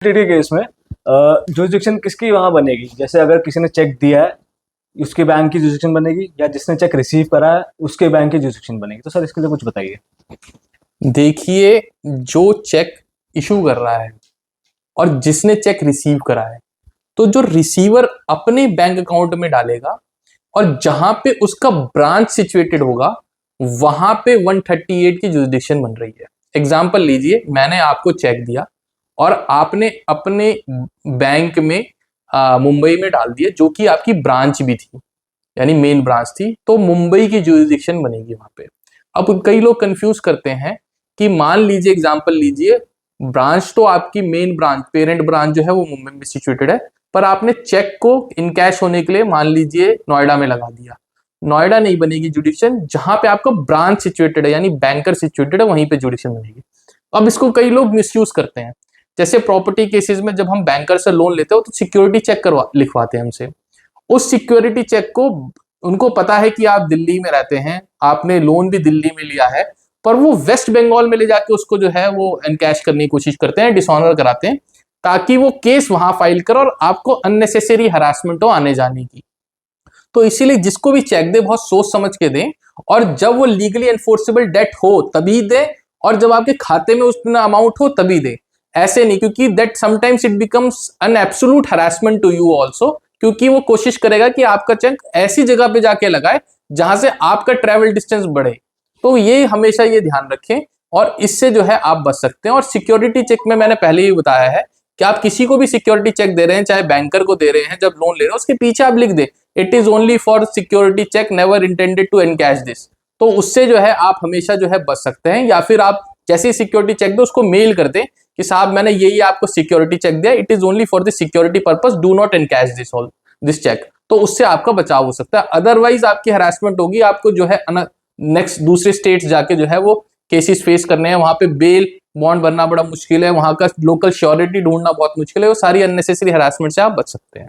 के केस में जुरिस्डिक्शन किसकी वहाँ बनेगी? जैसे अगर किसी ने चेक दिया है, उसके बैंक की जुरिस्डिक्शन बनेगी, या जिसने चेक रिसीव करा है उसके बैंक की जुरिस्डिक्शन बनेगी? तो सर इसके लिए कुछ बताइए। देखिए, जो चेक इशू कर रहा है और जिसने चेक रिसीव करा है, तो जो रिसीवर अपने बैंक अकाउंट में डालेगा और जहां पे उसका ब्रांच सिचुएटेड होगा वहां पे 138 की जुरिस्डिक्शन बन रही है। एग्जांपल लीजिए, मैंने आपको चेक दिया और आपने अपने बैंक में मुंबई में डाल दिया, जो कि आपकी ब्रांच भी थी, यानी मेन ब्रांच थी, तो मुंबई की जुरिस्डिक्शन बनेगी वहां पे। अब कई लोग कंफ्यूज करते हैं कि मान लीजिए, एग्जांपल लीजिए, ब्रांच तो आपकी मेन ब्रांच, पेरेंट ब्रांच जो है वो मुंबई में सिचुएटेड है, पर आपने चेक को इनकैश होने के लिए मान लीजिए नोएडा में लगा दिया। नोएडा नहीं बनेगी जुडिक्शन, जहां पे आपका ब्रांच सिचुएटेड है यानी बैंकर सिचुएटेड है वहीं पे जुडिक्शन बनेगी। अब इसको कई लोग मिसयूज करते हैं। जैसे प्रॉपर्टी केसेस में जब हम बैंकर से लोन लेते हो तो सिक्योरिटी चेक करवा लिखवाते हैं हमसे। उस सिक्योरिटी चेक को उनको पता है कि आप दिल्ली में रहते हैं, आपने लोन भी दिल्ली में लिया है, पर वो वेस्ट बंगाल में ले जाके उसको जो है वो एनकैश करने की कोशिश करते हैं, डिसऑनर कराते हैं, ताकि वो केस वहां फाइल करो और आपको अननेसेसरी हरासमेंट हो आने जाने की। तो इसीलिए जिसको भी चेक दे बहुत सोच समझ के दें, और जब वो लीगली एनफोर्सेबल डेट हो तभी दे, और जब आपके खाते में उतना अमाउंट हो तभी दे। ऐसे नहीं, क्योंकि that sometimes it becomes an absolute harassment to you also, क्योंकि वो कोशिश करेगा कि आपका चेक ऐसी जगह पे जाके लगाए जहां से आपका ट्रेवल डिस्टेंस बढ़े। तो ये हमेशा ये ध्यान रखें, और इससे जो है आप बच सकते हैं। और सिक्योरिटी चेक में मैंने पहले ही बताया है कि आप किसी को भी सिक्योरिटी चेक दे रहे हैं, चाहे बैंकर को दे रहे हैं, जब लोन ले रहे हो उसके पीछे आप लिख दे it is only for security cheque, never intended to encash this. तो उससे जो है आप हमेशा जो है बच सकते हैं। या फिर आप जैसे ही सिक्योरिटी चेक दो उसको मेल कर दें कि साहब मैंने यही आपको सिक्योरिटी चेक दिया, it is only for the security purpose, do not encash this cheque. तो उससे आपका बचाव हो सकता है। अदरवाइज आपकी हरासमेंट होगी, आपको जो है नेक्स्ट दूसरे स्टेट्स जाके जो है वो केसेस फेस करने हैं, वहां पे बेल बॉन्ड भरना बड़ा मुश्किल है, वहां का लोकल श्योरिटी ढूंढना बहुत मुश्किल है। वो सारी अननेसेसरी हरासमेंट से आप बच सकते हैं।